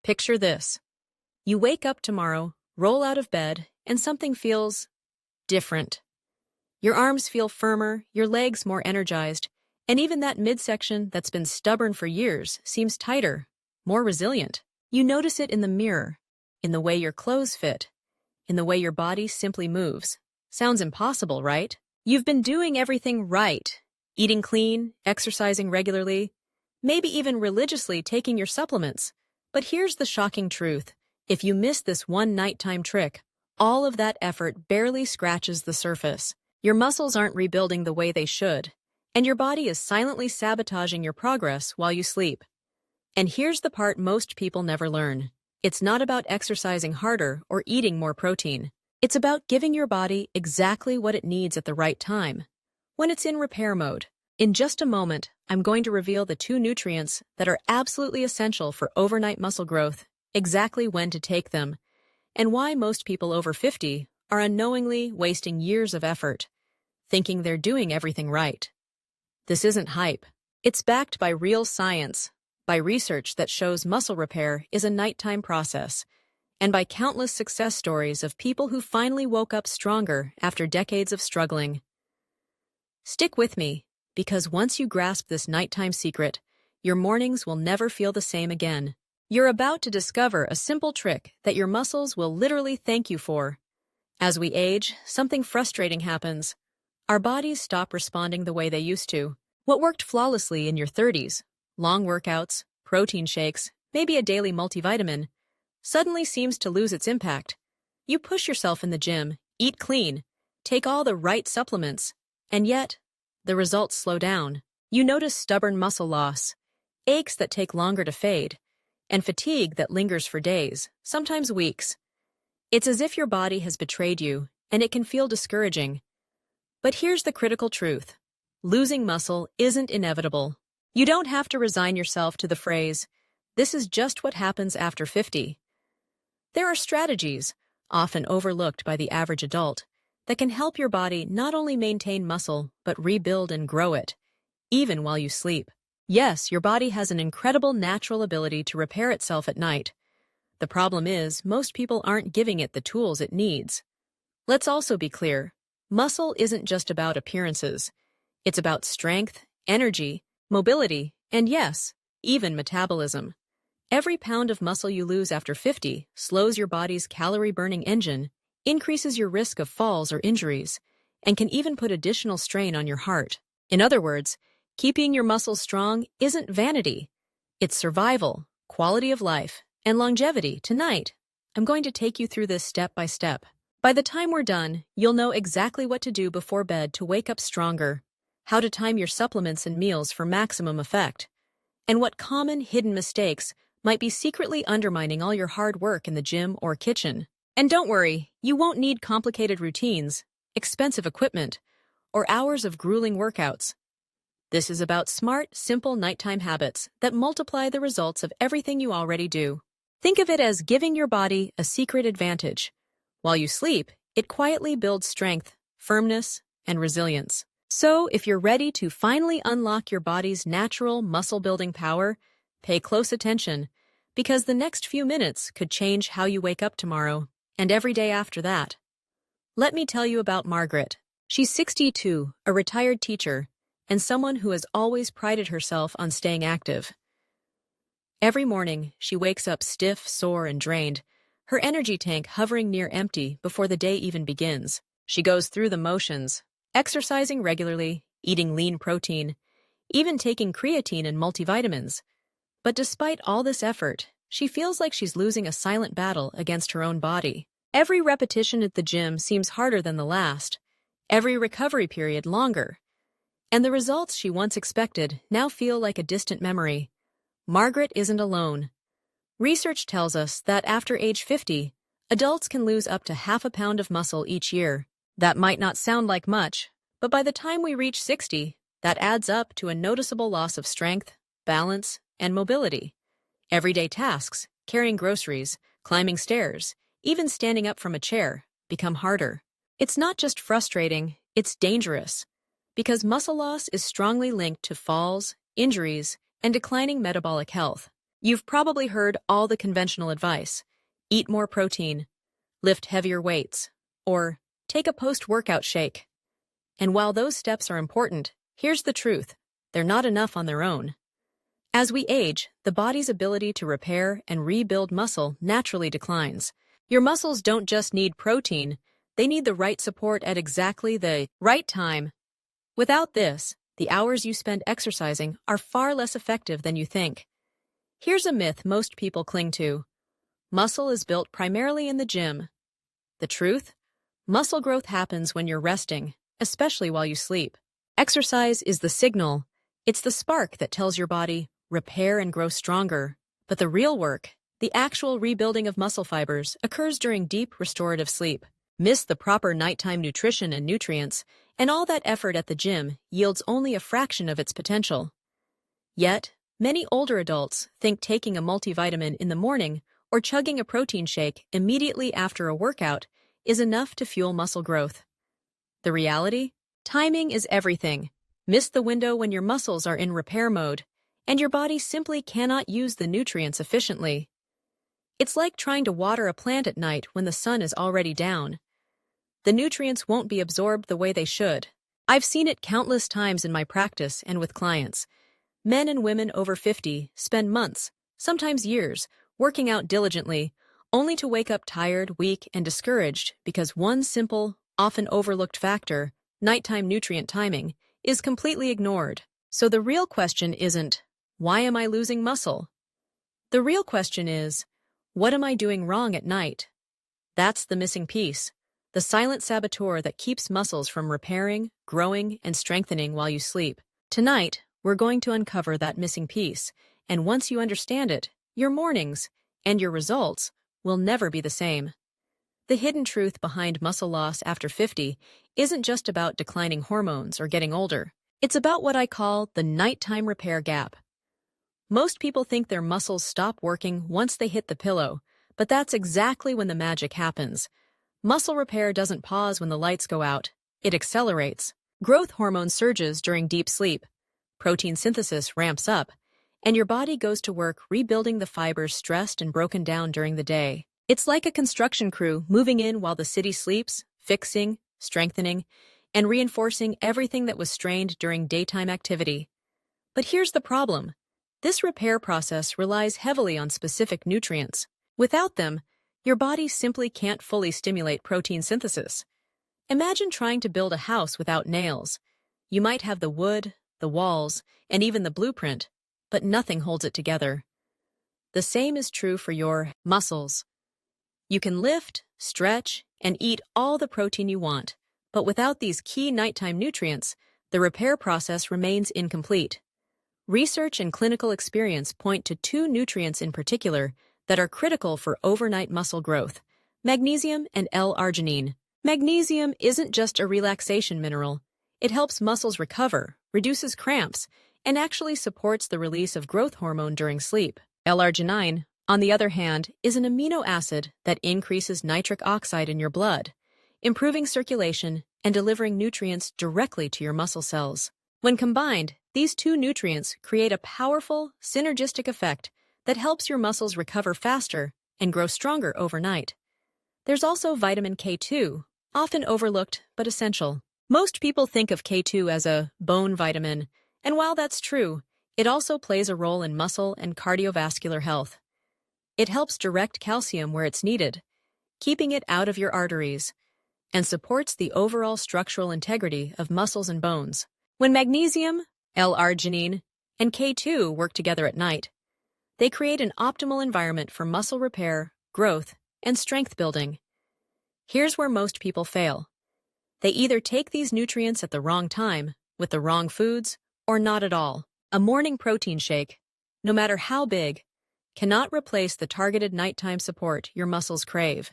Picture this. You wake up tomorrow, roll out of bed, and something feels different. Your arms feel firmer, your legs more energized, and even that midsection that's been stubborn for years seems tighter, more resilient. You notice it in the mirror, in the way your clothes fit, in the way your body simply moves. Sounds impossible, right? You've been doing everything right. Eating clean, exercising regularly, maybe even religiously taking your supplements. But here's the shocking truth. If you miss this one nighttime trick, all of that effort barely scratches the surface. Your muscles aren't rebuilding the way they should, and your body is silently sabotaging your progress while you sleep. And here's the part most people never learn. It's not about exercising harder or eating more protein. It's about giving your body exactly what it needs at the right time, when it's in repair mode. In just a moment, I'm going to reveal the 2 nutrients that are absolutely essential for overnight muscle growth, exactly when to take them, and why most people over 50 are unknowingly wasting years of effort, thinking they're doing everything right. This isn't hype. It's backed by real science, by research that shows muscle repair is a nighttime process, and by countless success stories of people who finally woke up stronger after decades of struggling. Stick with me, because once you grasp this nighttime secret, your mornings will never feel the same again. You're about to discover a simple trick that your muscles will literally thank you for. As we age, something frustrating happens. Our bodies stop responding the way they used to. What worked flawlessly in your 30s, long workouts, protein shakes, maybe a daily multivitamin, suddenly seems to lose its impact. You push yourself in the gym, eat clean, take all the right supplements, and yet, the results slow down. You notice stubborn muscle loss, aches that take longer to fade, and fatigue that lingers for days, sometimes weeks. It's as if your body has betrayed you, and it can feel discouraging. But here's the critical truth. Losing muscle isn't inevitable. You don't have to resign yourself to the phrase, "This is just what happens after 50." There are strategies, often overlooked by the average adult, that can help your body not only maintain muscle, but rebuild and grow it, even while you sleep. Yes, your body has an incredible natural ability to repair itself at night. The problem is, most people aren't giving it the tools it needs. Let's also be clear. Muscle isn't just about appearances. It's about strength, energy, mobility, and yes, even metabolism. Every pound of muscle you lose after 50 slows your body's calorie-burning engine, increases your risk of falls or injuries, and can even put additional strain on your heart. In other words, keeping your muscles strong isn't vanity. It's survival, quality of life, and longevity. Tonight, I'm going to take you through this step by step. By the time we're done, you'll know exactly what to do before bed to wake up stronger, how to time your supplements and meals for maximum effect, and what common hidden mistakes might be secretly undermining all your hard work in the gym or kitchen. And don't worry, you won't need complicated routines, expensive equipment, or hours of grueling workouts. This is about smart, simple nighttime habits that multiply the results of everything you already do. Think of it as giving your body a secret advantage. While you sleep, it quietly builds strength, firmness, and resilience. So, if you're ready to finally unlock your body's natural muscle-building power, pay close attention, because the next few minutes could change how you wake up tomorrow, and every day after that. Let me tell you about Margaret. She's 62, a retired teacher, and someone who has always prided herself on staying active. Every morning, she wakes up stiff, sore, and drained, her energy tank hovering near empty before the day even begins. She goes through the motions, exercising regularly, eating lean protein, even taking creatine and multivitamins. But despite all this effort, she feels like she's losing a silent battle against her own body. Every repetition at the gym seems harder than the last, every recovery period longer, and the results she once expected now feel like a distant memory. Margaret isn't alone. Research tells us that after age 50, adults can lose up to half a pound of muscle each year. That might not sound like much, but by the time we reach 60, that adds up to a noticeable loss of strength, balance, and mobility. Everyday tasks, carrying groceries, climbing stairs, even standing up from a chair, become harder. It's not just frustrating, it's dangerous, because muscle loss is strongly linked to falls, injuries, and declining metabolic health. You've probably heard all the conventional advice: eat more protein, lift heavier weights, or take a post-workout shake. And while those steps are important, here's the truth: they're not enough on their own. As we age, the body's ability to repair and rebuild muscle naturally declines. Your muscles don't just need protein, they need the right support at exactly the right time. Without this, the hours you spend exercising are far less effective than you think. Here's a myth most people cling to: muscle is built primarily in the gym. The truth? Muscle growth happens when you're resting, especially while you sleep. Exercise is the signal. It's the spark that tells your body, repair and grow stronger. But the real work, the actual rebuilding of muscle fibers, occurs during deep restorative sleep. Miss the proper nighttime nutrition and nutrients, and all that effort at the gym yields only a fraction of its potential. Yet, many older adults think taking a multivitamin in the morning or chugging a protein shake immediately after a workout is enough to fuel muscle growth. The reality? Timing is everything. Miss the window when your muscles are in repair mode, and your body simply cannot use the nutrients efficiently. It's like trying to water a plant at night when the sun is already down. The nutrients won't be absorbed the way they should. I've seen it countless times in my practice and with clients. Men and women over 50 spend months, sometimes years, working out diligently, only to wake up tired, weak, and discouraged because one simple, often overlooked factor, nighttime nutrient timing, is completely ignored. So the real question isn't, why am I losing muscle? The real question is, what am I doing wrong at night? That's the missing piece, the silent saboteur that keeps muscles from repairing, growing, and strengthening while you sleep. Tonight, we're going to uncover that missing piece, and once you understand it, your mornings and your results will never be the same. The hidden truth behind muscle loss after 50 isn't just about declining hormones or getting older. It's about what I call the nighttime repair gap. Most people think their muscles stop working once they hit the pillow, but that's exactly when the magic happens. Muscle repair doesn't pause when the lights go out. It accelerates. Growth hormone surges during deep sleep. Protein synthesis ramps up, and your body goes to work rebuilding the fibers stressed and broken down during the day. It's like a construction crew moving in while the city sleeps, fixing, strengthening, and reinforcing everything that was strained during daytime activity. But here's the problem. This repair process relies heavily on specific nutrients. Without them, your body simply can't fully stimulate protein synthesis. Imagine trying to build a house without nails. You might have the wood, the walls, and even the blueprint, but nothing holds it together. The same is true for your muscles. You can lift, stretch, and eat all the protein you want, but without these key nighttime nutrients, the repair process remains incomplete. Research and clinical experience point to two nutrients in particular that are critical for overnight muscle growth: magnesium and L-arginine. Magnesium isn't just a relaxation mineral. It helps muscles recover, reduces cramps, and actually supports the release of growth hormone during sleep. L-arginine, on the other hand, is an amino acid that increases nitric oxide in your blood, improving circulation and delivering nutrients directly to your muscle cells. When combined, these two nutrients create a powerful, synergistic effect that helps your muscles recover faster and grow stronger overnight. There's also vitamin K2, often overlooked but essential. Most people think of K2 as a bone vitamin, and while that's true, it also plays a role in muscle and cardiovascular health. It helps direct calcium where it's needed, keeping it out of your arteries, and supports the overall structural integrity of muscles and bones. When magnesium, L-arginine, and K2 work together at night, they create an optimal environment for muscle repair, growth, and strength building. Here's where most people fail. They either take these nutrients at the wrong time, with the wrong foods, or not at all. A morning protein shake, no matter how big, cannot replace the targeted nighttime support your muscles crave.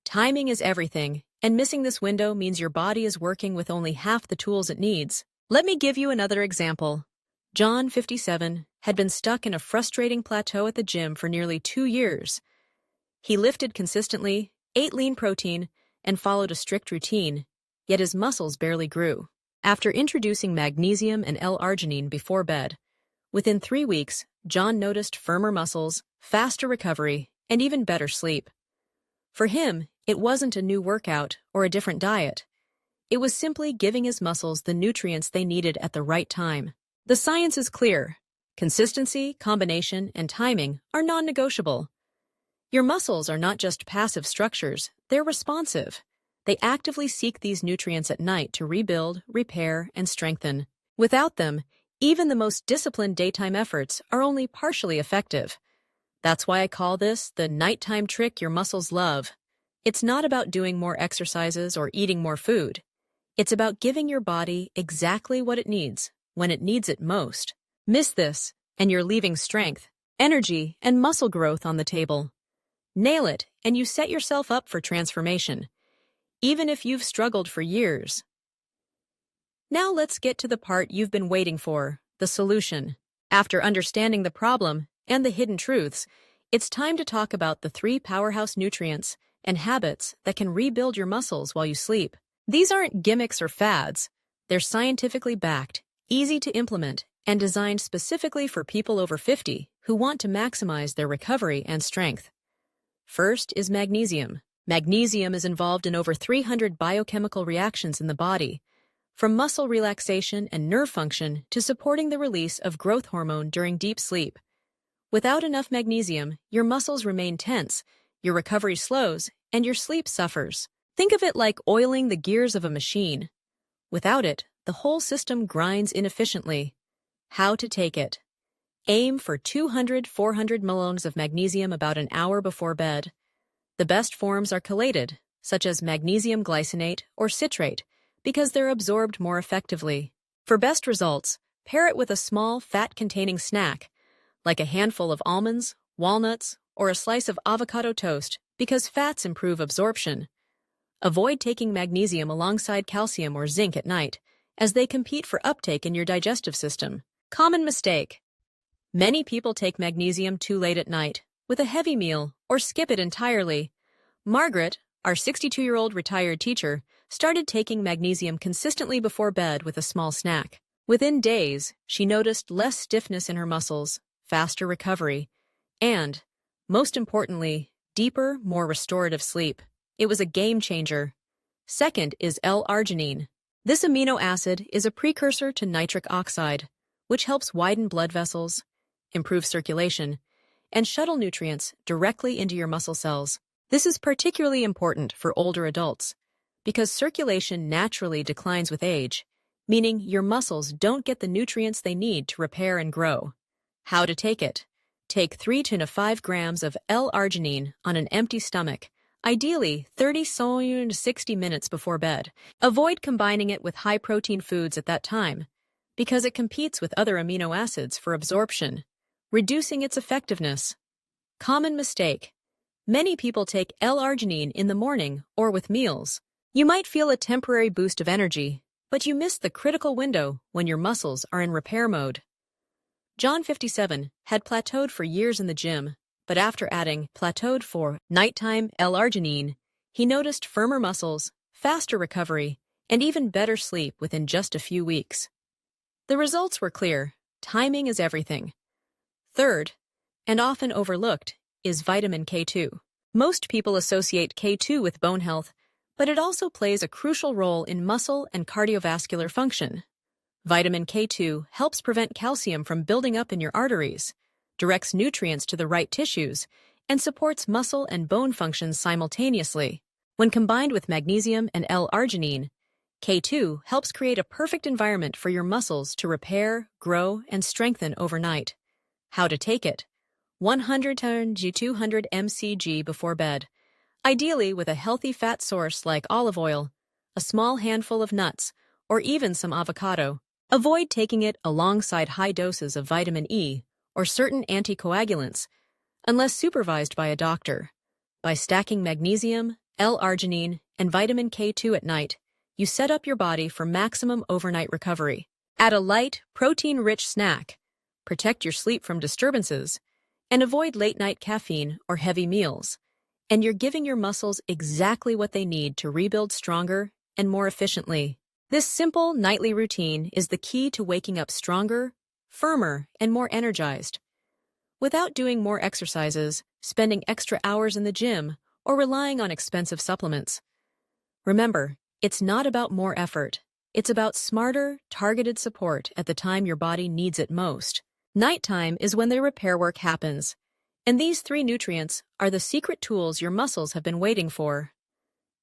Timing is everything, and missing this window means your body is working with only half the tools it needs. Let me give you another example. John, 57, had been stuck in a frustrating plateau at the gym for nearly 2 years. He lifted consistently, ate lean protein, and followed a strict routine, yet his muscles barely grew. After introducing magnesium and L-arginine before bed, Within 3 weeks, John noticed firmer muscles, faster recovery, and even better sleep. For him, it wasn't a new workout or a different diet. It was simply giving his muscles the nutrients they needed at the right time. The science is clear. Consistency, combination, and timing are non-negotiable. Your muscles are not just passive structures, they're responsive. They actively seek these nutrients at night to rebuild, repair, and strengthen. Without them, even the most disciplined daytime efforts are only partially effective. That's why I call this the nighttime trick your muscles love. It's not about doing more exercises or eating more food. It's about giving your body exactly what it needs, when it needs it most. Miss this, and you're leaving strength, energy, and muscle growth on the table. Nail it, and you set yourself up for transformation, even if you've struggled for years. Now let's get to the part you've been waiting for, the solution. After understanding the problem and the hidden truths, it's time to talk about the 3 powerhouse nutrients and habits that can rebuild your muscles while you sleep. These aren't gimmicks or fads. They're scientifically backed, easy to implement, and designed specifically for people over 50 who want to maximize their recovery and strength. First is magnesium. Magnesium is involved in over 300 biochemical reactions in the body, from muscle relaxation and nerve function to supporting the release of growth hormone during deep sleep. Without enough magnesium, your muscles remain tense, your recovery slows, and your sleep suffers. Think of it like oiling the gears of a machine. Without it, the whole system grinds inefficiently. How to take it? Aim for 200-400 milliliters of magnesium about an hour before bed. The best forms are chelated, such as magnesium glycinate or citrate, because they're absorbed more effectively. For best results, pair it with a small fat-containing snack, like a handful of almonds, walnuts, or a slice of avocado toast, because fats improve absorption. Avoid taking magnesium alongside calcium or zinc at night, as they compete for uptake in your digestive system. Common mistake. Many people take magnesium too late at night, with a heavy meal, or skip it entirely. Margaret, our 62-year-old retired teacher, started taking magnesium consistently before bed with a small snack. Within days, she noticed less stiffness in her muscles, faster recovery, and, most importantly, deeper, more restorative sleep. It was a game changer. Second is L-arginine. This amino acid is a precursor to nitric oxide, which helps widen blood vessels, improve circulation, and shuttle nutrients directly into your muscle cells. This is particularly important for older adults, because circulation naturally declines with age, meaning your muscles don't get the nutrients they need to repair and grow. How to take it? Take 3 to 5 grams of L-arginine on an empty stomach, ideally 30 to 60 minutes before bed. Avoid combining it with high-protein foods at that time, because it competes with other amino acids for absorption, reducing its effectiveness. Common mistake. Many people take L-arginine in the morning or with meals. You might feel a temporary boost of energy, but you miss the critical window when your muscles are in repair mode. John, 57, had plateaued for years in the gym, but after adding plateaued for nighttime L-arginine, he noticed firmer muscles, faster recovery, and even better sleep within just a few weeks. The results were clear. Timing is everything. Third, and often overlooked, is vitamin K2. Most people associate K2 with bone health, but it also plays a crucial role in muscle and cardiovascular function. Vitamin K2 helps prevent calcium from building up in your arteries, directs nutrients to the right tissues, and supports muscle and bone functions simultaneously. When combined with magnesium and L-arginine, K2 helps create a perfect environment for your muscles to repair, grow, and strengthen overnight. How to take it? 100 to 200 mcg before bed, ideally with a healthy fat source like olive oil, a small handful of nuts, or even some avocado. Avoid taking it alongside high doses of vitamin E or certain anticoagulants, unless supervised by a doctor. By stacking magnesium, L-arginine, and vitamin K2 at night, you set up your body for maximum overnight recovery. Add a light, protein-rich snack, protect your sleep from disturbances, and avoid late-night caffeine or heavy meals. And you're giving your muscles exactly what they need to rebuild stronger and more efficiently. This simple nightly routine is the key to waking up stronger, firmer, and more energized. Without doing more exercises, spending extra hours in the gym, or relying on expensive supplements. Remember, it's not about more effort. It's about smarter, targeted support at the time your body needs it most. Nighttime is when the repair work happens, and these 3 nutrients are the secret tools your muscles have been waiting for.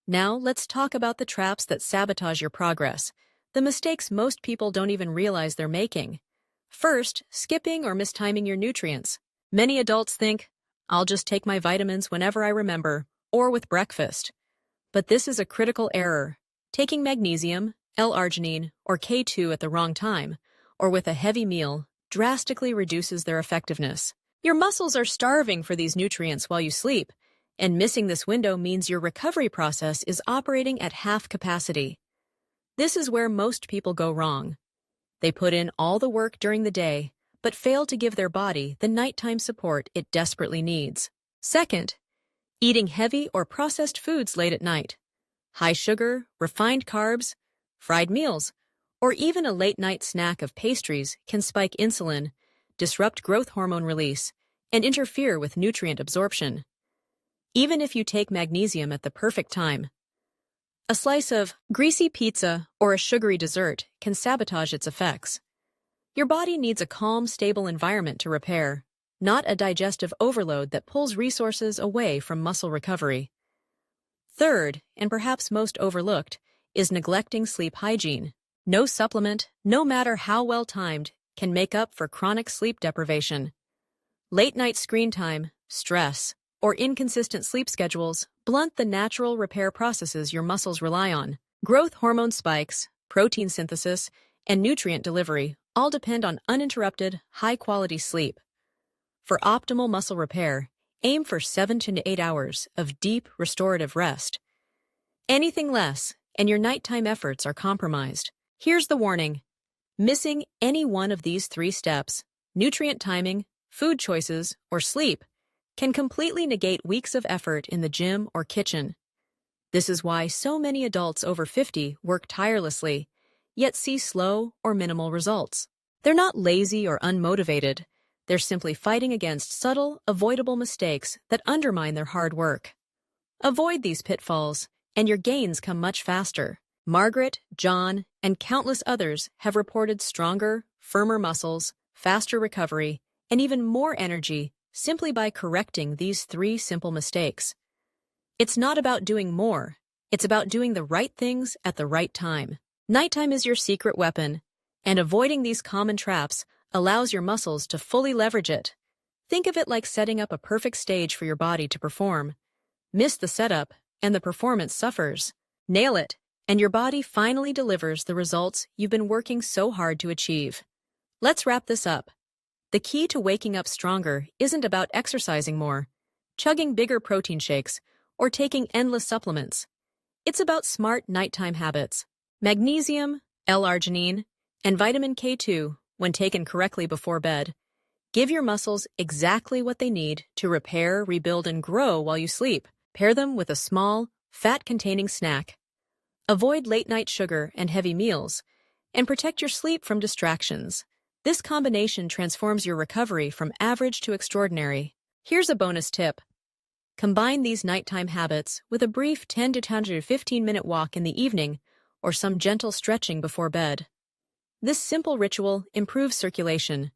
Now, let's talk about the traps that sabotage your progress, the mistakes most people don't even realize they're making. First, skipping or mistiming your nutrients. Many adults think, I'll just take my vitamins whenever I remember, or with breakfast. But this is a critical error. Taking magnesium, L-arginine, or K2 at the wrong time, or with a heavy meal, drastically reduces their effectiveness. Your muscles are starving for these nutrients while you sleep, and missing this window means your recovery process is operating at half capacity. This is where most people go wrong. They put in all the work during the day, but fail to give their body the nighttime support it desperately needs. Second, eating heavy or processed foods late at night. High sugar, refined carbs, fried meals, or even a late-night snack of pastries can spike insulin, disrupt growth hormone release, and interfere with nutrient absorption. Even if you take magnesium at the perfect time, a slice of greasy pizza or a sugary dessert can sabotage its effects. Your body needs a calm, stable environment to repair, not a digestive overload that pulls resources away from muscle recovery. Third, and perhaps most overlooked, is neglecting sleep hygiene. No supplement, no matter how well-timed, can make up for chronic sleep deprivation. Late-night screen time, stress, or inconsistent sleep schedules blunt the natural repair processes your muscles rely on. Growth hormone spikes, protein synthesis, and nutrient delivery all depend on uninterrupted, high-quality sleep. For optimal muscle repair, aim for 7 to 8 hours of deep, restorative rest. Anything less, and your nighttime efforts are compromised. Here's the warning. Missing any one of these 3 steps, nutrient timing, food choices, or sleep, can completely negate weeks of effort in the gym or kitchen. This is why so many adults over 50 work tirelessly, yet see slow or minimal results. They're not lazy or unmotivated. They're simply fighting against subtle, avoidable mistakes that undermine their hard work. Avoid these pitfalls, and your gains come much faster. Margaret, John, and countless others have reported stronger, firmer muscles, faster recovery, and even more energy simply by correcting these 3 simple mistakes. It's not about doing more. It's about doing the right things at the right time. Nighttime is your secret weapon, and avoiding these common traps allows your muscles to fully leverage it. Think of it like setting up a perfect stage for your body to perform. Miss the setup, and the performance suffers. Nail it, and your body finally delivers the results you've been working so hard to achieve. Let's wrap this up. The key to waking up stronger isn't about exercising more, chugging bigger protein shakes, or taking endless supplements. It's about smart nighttime habits. Magnesium, L-arginine, and vitamin K2, when taken correctly before bed, give your muscles exactly what they need to repair, rebuild, and grow while you sleep. Pair them with a small, fat-containing snack. Avoid late-night sugar and heavy meals, and protect your sleep from distractions. This combination transforms your recovery from average to extraordinary. Here's a bonus tip. Combine these nighttime habits with a brief 10 to 15-minute walk in the evening or some gentle stretching before bed. This simple ritual improves circulation,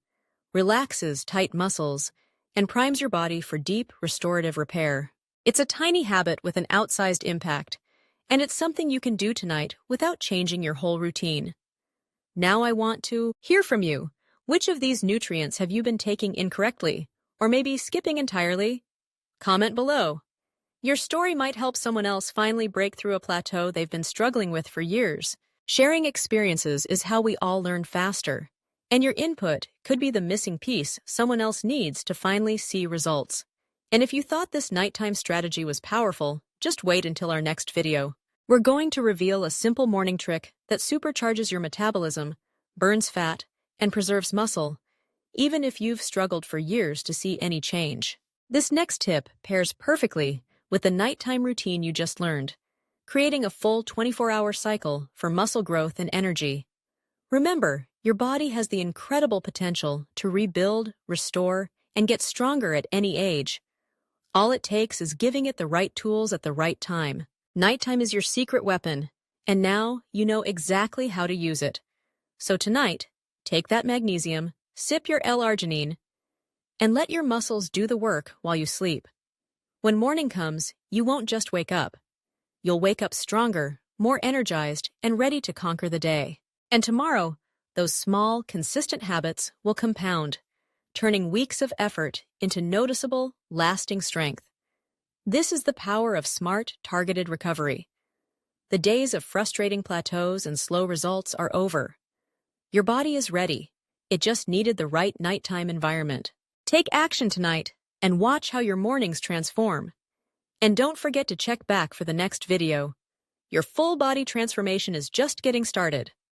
relaxes tight muscles, and primes your body for deep, restorative repair. It's a tiny habit with an outsized impact, and it's something you can do tonight without changing your whole routine. Now I want to hear from you. Which of these nutrients have you been taking incorrectly, or maybe skipping entirely? Comment below. Your story might help someone else finally break through a plateau they've been struggling with for years. Sharing experiences is how we all learn faster, and your input could be the missing piece someone else needs to finally see results. And if you thought this nighttime strategy was powerful, just wait until our next video. We're going to reveal a simple morning trick that supercharges your metabolism, burns fat, and preserves muscle, even if you've struggled for years to see any change. This next tip pairs perfectly with the nighttime routine you just learned, creating a full 24-hour cycle for muscle growth and energy. Remember, Your body has the incredible potential to rebuild, restore, and get stronger at any age. All it takes is giving it the right tools at the right time. Nighttime is your secret weapon, and now you know exactly how to use it. So tonight, take that magnesium, sip your L-arginine, and let your muscles do the work while you sleep. When morning comes, you won't just wake up. You'll wake up stronger, more energized, and ready to conquer the day. And tomorrow, those small, consistent habits will compound, turning weeks of effort into noticeable, lasting strength. This is the power of smart, targeted recovery. The days of frustrating plateaus and slow results are over. Your body is ready. It just needed the right nighttime environment. Take action tonight and watch how your mornings transform. And don't forget to check back for the next video. Your full body transformation is just getting started.